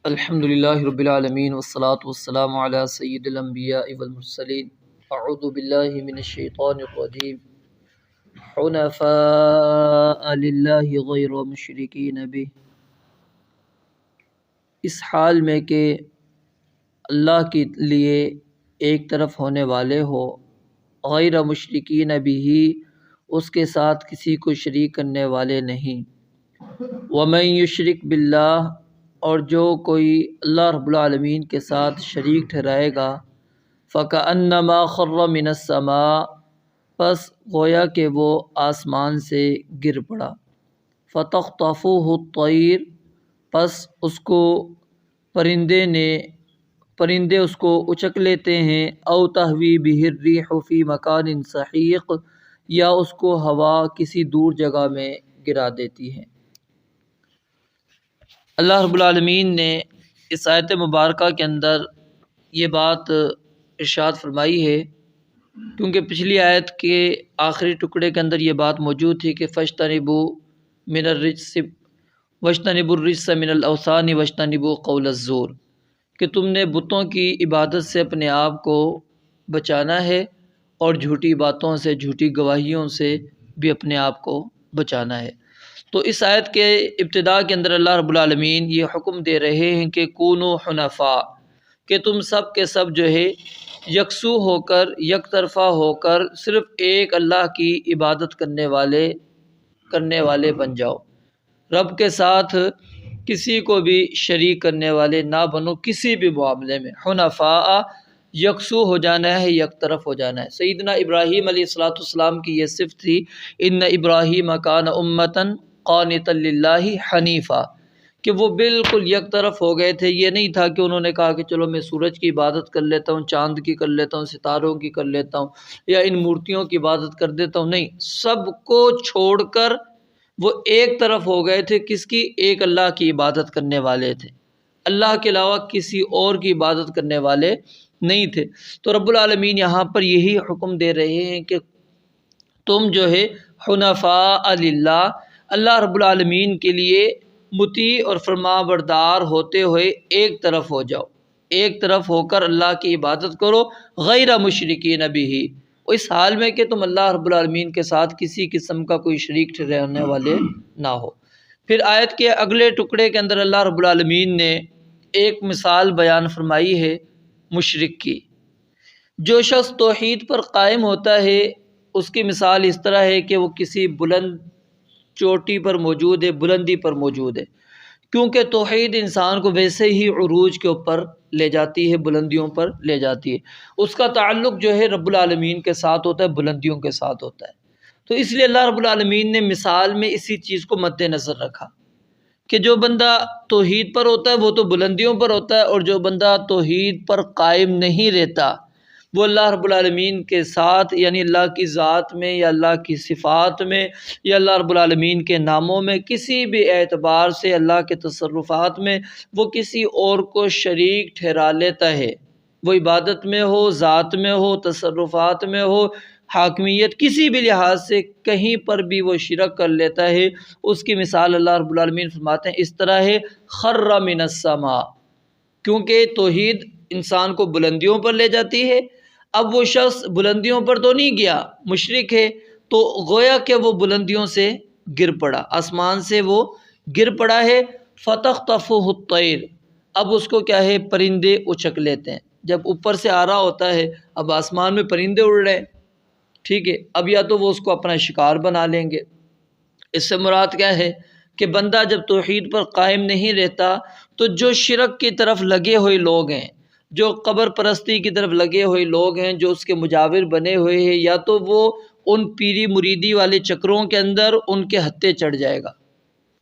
الحمدللہ رب العالمین والصلاة والسلام علی سید الانبیاء والمرسلین اعوذ باللہ من الشیطان الرجیم حنفاء للہ غیر مشرکین بہ، اس حال میں کہ اللہ کے لیے ایک طرف ہونے والے ہو، غیر مشرکین بہ، اس کے ساتھ کسی کو شریک کرنے والے نہیں۔ ومن یشرک باللہ، اور جو کوئی اللہ رب العالمین کے ساتھ شریک ٹھہرائے گا، فَكَأَنَّمَا خَرَّ مِنَ السَّمَاءِ، پس گویا کہ وہ آسمان سے گر پڑا۔ فَتَخْطَفُهُ الطَّيْرُ، پس اس کو پرندے اس کو اچک لیتے ہیں۔ أَوْ تَهْوِي بِهِ الرِّيحُ فِي مَكَانٍ سَحِيقٍ، یا اس کو ہوا کسی دور جگہ میں گرا دیتی ہے۔ اللہ رب العالمین نے اس آیت مبارکہ کے اندر یہ بات ارشاد فرمائی ہے، کیونکہ پچھلی آیت کے آخری ٹکڑے کے اندر یہ بات موجود تھی کہ فَاجْتَنِبُوا مِنَ الرِّجْسِ وَاجْتَنِبُوا الرِّجْسَ مِنَ الْأَوْثَانِ وَاجْتَنِبُوا قَوْلَ الزُّورِ، کہ تم نے بتوں کی عبادت سے اپنے آپ کو بچانا ہے اور جھوٹی باتوں سے، جھوٹی گواہیوں سے بھی اپنے آپ کو بچانا ہے۔ تو اس آیت کے ابتدا کے اندر اللہ رب العالمین یہ حکم دے رہے ہیں کہ کونوا حنفاء، کہ تم سب کے سب جو ہے یکسو ہو کر، یک طرفہ ہو کر، صرف ایک اللہ کی عبادت کرنے والے بن جاؤ۔ رب کے ساتھ کسی کو بھی شریک کرنے والے نہ بنو کسی بھی معاملے میں۔ حنفاء، یکسو ہو جانا ہے، یک طرف ہو جانا ہے۔ سیدنا ابراہیم علیہ السلام کی یہ صفت تھی، ان ابراہیم کان امۃ قانتا للہ حنیفا، کہ وہ بالکل یک طرف ہو گئے تھے۔ یہ نہیں تھا کہ انہوں نے کہا کہ چلو میں سورج کی عبادت کر لیتا ہوں، چاند کی کر لیتا ہوں، ستاروں کی کر لیتا ہوں، یا ان مورتیوں کی عبادت کر دیتا ہوں۔ نہیں، سب کو چھوڑ کر وہ ایک طرف ہو گئے تھے۔ کس کی؟ ایک اللہ کی عبادت کرنے والے تھے، اللہ کے علاوہ کسی اور کی عبادت کرنے والے نہیں تھے۔ تو رب العالمین یہاں پر یہی حکم دے رہے ہیں کہ تم جو ہے حنفاء للہ، اللہ رب العالمین کے لیے مطیع اور فرما بردار ہوتے ہوئے ایک طرف ہو جاؤ، ایک طرف ہو کر اللہ کی عبادت کرو، غیر مشرکین بہ، اس حال میں کہ تم اللہ رب العالمین کے ساتھ کسی قسم کا کوئی شریک ٹھہرانے والے نہ ہو۔ پھر آیت کے اگلے ٹکڑے کے اندر اللہ رب العالمین نے ایک مثال بیان فرمائی ہے مشرک کی۔ جو شخص توحید پر قائم ہوتا ہے، اس کی مثال اس طرح ہے کہ وہ کسی بلند چوٹی پر موجود ہے، بلندی پر موجود ہے، کیونکہ توحید انسان کو ویسے ہی عروج کے اوپر لے جاتی ہے، بلندیوں پر لے جاتی ہے۔ اس کا تعلق جو ہے رب العالمین کے ساتھ ہوتا ہے، بلندیوں کے ساتھ ہوتا ہے۔ تو اس لیے اللہ رب العالمین نے مثال میں اسی چیز کو مد نظر رکھا کہ جو بندہ توحید پر ہوتا ہے وہ تو بلندیوں پر ہوتا ہے، اور جو بندہ توحید پر قائم نہیں رہتا وہ اللہ رب العالمین کے ساتھ، یعنی اللہ کی ذات میں یا اللہ کی صفات میں یا اللہ رب العالمین کے ناموں میں کسی بھی اعتبار سے، اللہ کے تصرفات میں وہ کسی اور کو شریک ٹھہرا لیتا ہے۔ وہ عبادت میں ہو، ذات میں ہو، تصرفات میں ہو، حاکمیت، کسی بھی لحاظ سے کہیں پر بھی وہ شرک کر لیتا ہے۔ اس کی مثال اللہ رب العالمین فرماتے ہیں اس طرح ہے، خر من السماء، کیونکہ توحید انسان کو بلندیوں پر لے جاتی ہے۔ اب وہ شخص بلندیوں پر تو نہیں گیا، مشرک ہے، تو گویا کہ وہ بلندیوں سے گر پڑا، آسمان سے وہ گر پڑا ہے۔ فَتَخْطَفُهُ الطَّيْرُ، اب اس کو کیا ہے، پرندے اچک لیتے ہیں۔ جب اوپر سے آ رہا ہوتا ہے، اب آسمان میں پرندے اڑ رہے ہیں، ٹھیک ہے، اب یا تو وہ اس کو اپنا شکار بنا لیں گے۔ اس سے مراد کیا ہے کہ بندہ جب توحید پر قائم نہیں رہتا تو جو شرک کی طرف لگے ہوئے لوگ ہیں، جو قبر پرستی کی طرف لگے ہوئے لوگ ہیں، جو اس کے مجاور بنے ہوئے ہیں، یا تو وہ ان پیری مریدی والے چکروں کے اندر ان کے ہتھے چڑھ جائے گا،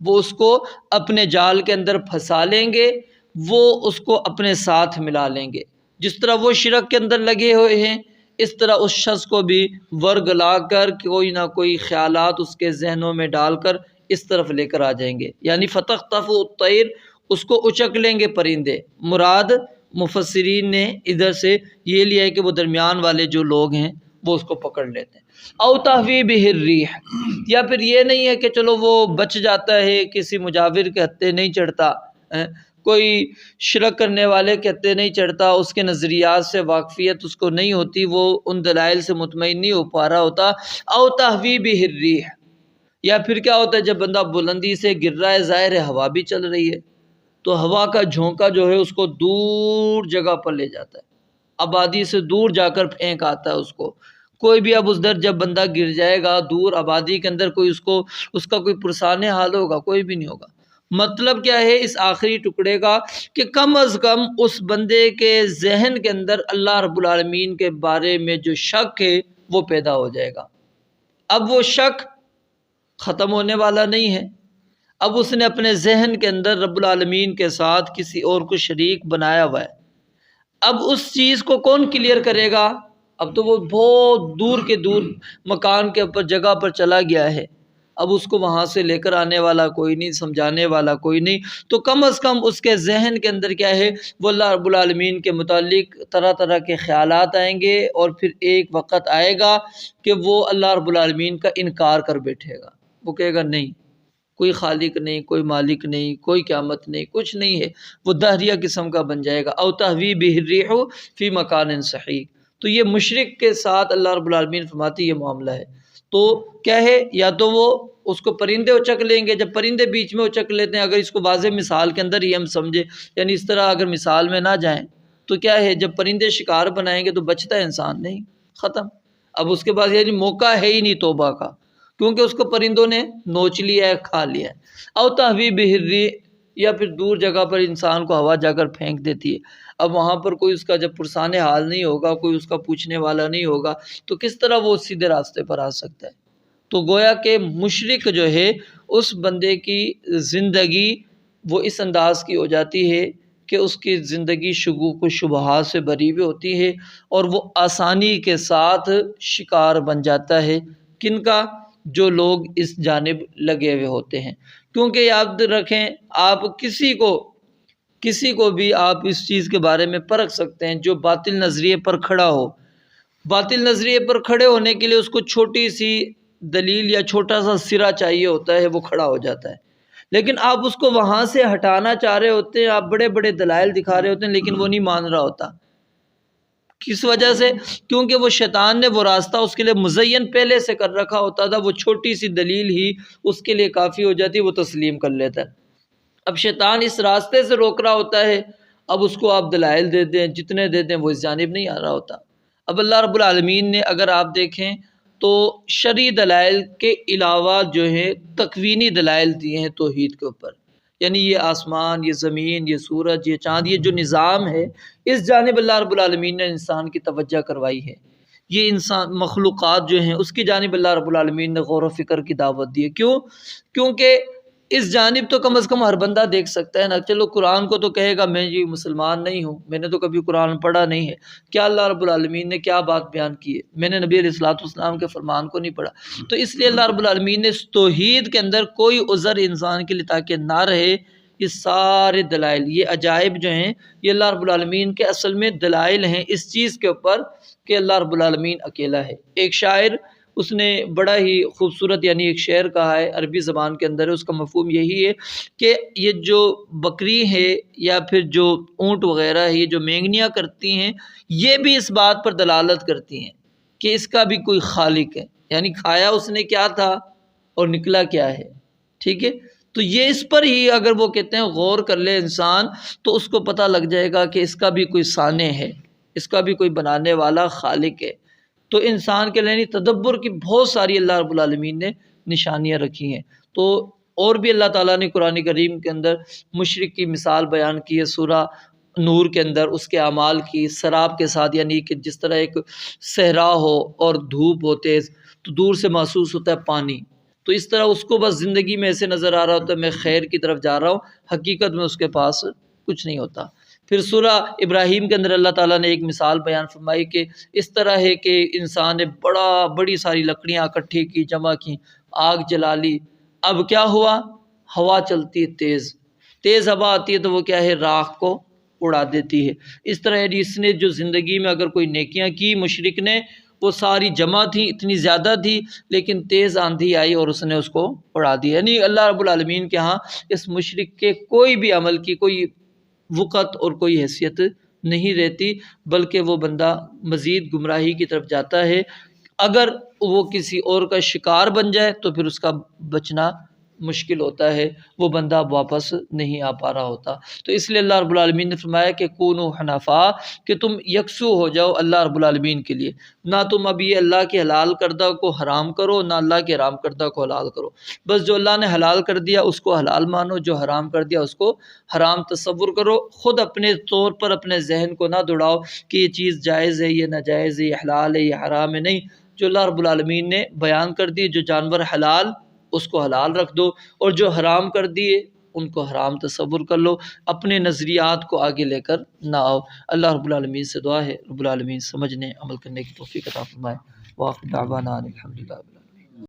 وہ اس کو اپنے جال کے اندر پھنسا لیں گے، وہ اس کو اپنے ساتھ ملا لیں گے۔ جس طرح وہ شرک کے اندر لگے ہوئے ہیں، اس طرح اس شخص کو بھی ورگ لا کر کوئی نہ کوئی خیالات اس کے ذہنوں میں ڈال کر اس طرف لے کر آ جائیں گے، یعنی فَتَخْطَفُهُ الطَّيْرُ، اس کو اچک لیں گے پرندے۔ مراد مفسرین نے ادھر سے یہ لیا ہے کہ وہ درمیان والے جو لوگ ہیں وہ اس کو پکڑ لیتے ہیں۔ او تہوی بہ الریح، یا پھر یہ نہیں ہے کہ چلو وہ بچ جاتا ہے، کسی مجاور کے ہتھے نہیں چڑھتا، کوئی شرک کرنے والے کہتے نہیں چڑھتا، اس کے نظریات سے واقفیت اس کو نہیں ہوتی، وہ ان دلائل سے مطمئن نہیں ہو پا رہا ہوتا۔ او تہوی بہ الریح، یا پھر کیا ہوتا ہے جب بندہ بلندی سے گر رہا ہے، ظاہر ہے ہوا بھی چل رہی ہے، تو ہوا کا جھونکا جو ہے اس کو دور جگہ پر لے جاتا ہے، آبادی سے دور جا کر پھینک آتا ہے اس کو۔ کوئی بھی اب اس در جب بندہ گر جائے گا دور آبادی کے اندر، کوئی اس کا کوئی پرسان حال ہوگا؟ کوئی بھی نہیں ہوگا۔ مطلب کیا ہے اس آخری ٹکڑے کا کہ کم از کم اس بندے کے ذہن کے اندر اللہ رب العالمین کے بارے میں جو شک ہے وہ پیدا ہو جائے گا۔ اب وہ شک ختم ہونے والا نہیں ہے، اب اس نے اپنے ذہن کے اندر رب العالمین کے ساتھ کسی اور کو شریک بنایا ہوا ہے۔ اب اس چیز کو کون کلیئر کرے گا؟ اب تو وہ بہت دور کے دور مکان کے اوپر جگہ پر چلا گیا ہے، اب اس کو وہاں سے لے کر آنے والا کوئی نہیں، سمجھانے والا کوئی نہیں، تو کم از کم اس کے ذہن کے اندر کیا ہے، وہ اللہ رب العالمین کے متعلق طرح طرح کے خیالات آئیں گے، اور پھر ایک وقت آئے گا کہ وہ اللہ رب العالمین کا انکار کر بیٹھے گا۔ وہ کہے گا نہیں، کوئی خالق نہیں، کوئی مالک نہیں، کوئی قیامت نہیں، کچھ نہیں ہے، وہ دہریہ قسم کا بن جائے گا۔ او تہوی بہ الریح فی مکان صحیح، تو یہ مشرک کے ساتھ اللہ رب العالمین فرماتے یہ معاملہ ہے۔ تو کیا ہے، یا تو وہ اس کو پرندے اچک لیں گے، جب پرندے بیچ میں اچک لیتے ہیں، اگر اس کو واضح مثال کے اندر ہی ہم سمجھے، یعنی اس طرح اگر مثال میں نہ جائیں تو کیا ہے، جب پرندے شکار بنائیں گے تو بچتا ہے انسان نہیں، ختم۔ اب اس کے بعد یعنی موقع ہے ہی نہیں توبہ کا، کیونکہ اس کو پرندوں نے نوچ لیا ہے، کھا لیا ہے۔ او تہوی بہ الریح، یا پھر دور جگہ پر انسان کو ہوا جا کر پھینک دیتی ہے، اب وہاں پر کوئی اس کا جب پرسان حال نہیں ہوگا، کوئی اس کا پوچھنے والا نہیں ہوگا، تو کس طرح وہ سیدھے راستے پر آ سکتا ہے؟ تو گویا کہ مشرک جو ہے اس بندے کی زندگی وہ اس انداز کی ہو جاتی ہے کہ اس کی زندگی شکوک و شبہات سے بری ہوئی ہوتی ہے، اور وہ آسانی کے ساتھ شکار بن جاتا ہے۔ کن کا؟ جو لوگ اس جانب لگے ہوئے ہوتے ہیں۔ کیونکہ یاد رکھیں، آپ کسی کو بھی آپ اس چیز کے بارے میں پرکھ سکتے ہیں جو باطل نظریے پر کھڑا ہو۔ باطل نظریے پر کھڑے ہونے کے لیے اس کو چھوٹی سی دلیل یا چھوٹا سا سرا چاہیے ہوتا ہے، وہ کھڑا ہو جاتا ہے۔ لیکن آپ اس کو وہاں سے ہٹانا چاہ رہے ہوتے ہیں، آپ بڑے بڑے دلائل دکھا رہے ہوتے ہیں، لیکن وہ نہیں مان رہا ہوتا۔ کس وجہ سے؟ کیونکہ وہ شیطان نے وہ راستہ اس کے لیے مزین پہلے سے کر رکھا ہوتا تھا، وہ چھوٹی سی دلیل ہی اس کے لیے کافی ہو جاتی، وہ تسلیم کر لیتا ہے۔ اب شیطان اس راستے سے روک رہا ہوتا ہے، اب اس کو آپ دلائل دے دیں، جتنے دے دیں وہ اس جانب نہیں آ رہا ہوتا۔ اب اللہ رب العالمین نے اگر آپ دیکھیں تو شرعی دلائل کے علاوہ جو ہے تکوینی دلائل دیے ہیں توحید کے اوپر، یعنی یہ آسمان، یہ زمین، یہ سورج، یہ چاند، یہ جو نظام ہے، اس جانب اللہ رب العالمین نے انسان کی توجہ کروائی ہے۔ یہ انسان مخلوقات جو ہیں اس کی جانب اللہ رب العالمین نے غور و فکر کی دعوت دی ہے۔ کیوں؟ کیونکہ اس جانب تو کم از کم ہر بندہ دیکھ سکتا ہے نا۔ چلو قرآن کو تو کہے گا میں جی مسلمان نہیں ہوں، میں نے تو کبھی قرآن پڑھا نہیں ہے، کیا اللہ رب العالمین نے کیا بات بیان کی ہے، میں نے نبی علیہ الصلوۃ والسلام کے فرمان کو نہیں پڑھا۔ تو اس لیے اللہ رب العالمین نے اس توحید کے اندر کوئی عذر انسان کے لیے تاکہ نہ رہے، یہ سارے دلائل، یہ عجائب جو ہیں، یہ اللہ رب العالمین کے اصل میں دلائل ہیں اس چیز کے اوپر کہ اللہ رب العالمین اکیلا ہے۔ ایک شاعر اس نے بڑا ہی خوبصورت یعنی ایک شعر کہا ہے، عربی زبان کے اندر ہے، اس کا مفہوم یہی ہے کہ یہ جو بکری ہے یا پھر جو اونٹ وغیرہ ہے، یہ جو مینگنیاں کرتی ہیں، یہ بھی اس بات پر دلالت کرتی ہیں کہ اس کا بھی کوئی خالق ہے، یعنی کھایا اس نے کیا تھا اور نکلا کیا ہے، ٹھیک ہے۔ تو یہ اس پر ہی اگر وہ کہتے ہیں غور کر لے انسان تو اس کو پتہ لگ جائے گا کہ اس کا بھی کوئی صانع ہے، اس کا بھی کوئی بنانے والا خالق ہے۔ تو انسان کے لیے تدبر کی بہت ساری اللہ رب العالمین نے نشانیاں رکھی ہیں۔ تو اور بھی اللہ تعالیٰ نے قرآن کریم کے اندر مشرک کی مثال بیان کی ہے، سورہ نور کے اندر اس کے اعمال کی، سراب کے ساتھ، یعنی کہ جس طرح ایک صحرا ہو اور دھوپ ہو تیز تو دور سے محسوس ہوتا ہے پانی، تو اس طرح اس کو بس زندگی میں ایسے نظر آ رہا ہوتا ہے میں خیر کی طرف جا رہا ہوں، حقیقت میں اس کے پاس کچھ نہیں ہوتا۔ پھر سورہ ابراہیم کے اندر اللہ تعالیٰ نے ایک مثال بیان فرمائی کہ اس طرح ہے کہ انسان نے بڑی ساری لکڑیاں اکٹھی کی، جمع کی، آگ جلا لی، اب کیا ہوا؟ ہوا چلتی ہے، تیز ہوا آتی ہے تو وہ کیا ہے، راکھ کو اڑا دیتی ہے۔ اس طرح اس نے جو زندگی میں اگر کوئی نیکیاں کی مشرک نے، وہ ساری جمع تھیں، اتنی زیادہ تھی، لیکن تیز آندھی آئی اور اس نے اس کو اڑا دیا۔ یعنی اللہ رب العالمین کے ہاں اس مشرک کے کوئی بھی عمل کی کوئی وقت اور کوئی حیثیت نہیں رہتی، بلکہ وہ بندہ مزید گمراہی کی طرف جاتا ہے۔ اگر وہ کسی اور کا شکار بن جائے تو پھر اس کا بچنا مشکل ہوتا ہے، وہ بندہ واپس نہیں آ پا رہا ہوتا۔ تو اس لیے اللہ رب العالمین نے فرمایا کہ کونوا حنفاء، کہ تم یکسو ہو جاؤ اللہ رب العالمین کے لیے، نہ تم اب یہ اللہ کے حلال کردہ کو حرام کرو، نہ اللہ کے حرام کردہ کو حلال کرو۔ بس جو اللہ نے حلال کر دیا اس کو حلال مانو، جو حرام کر دیا اس کو حرام تصور کرو۔ خود اپنے طور پر اپنے ذہن کو نہ دوڑاؤ کہ یہ چیز جائز ہے، یہ ناجائز ہے، یہ حلال ہے، یہ حرام ہے۔ نہیں، جو اللہ رب العالمین نے بیان کر دی، جو جانور حلال اس کو حلال رکھ دو، اور جو حرام کر دیے ان کو حرام تصور کر لو، اپنے نظریات کو آگے لے کر نہ آؤ۔ اللہ رب العالمین سے دعا ہے رب العالمین سمجھنے عمل کرنے کی توفیق عطا فرمائے۔ وآخر دعوانا ان الحمد للہ۔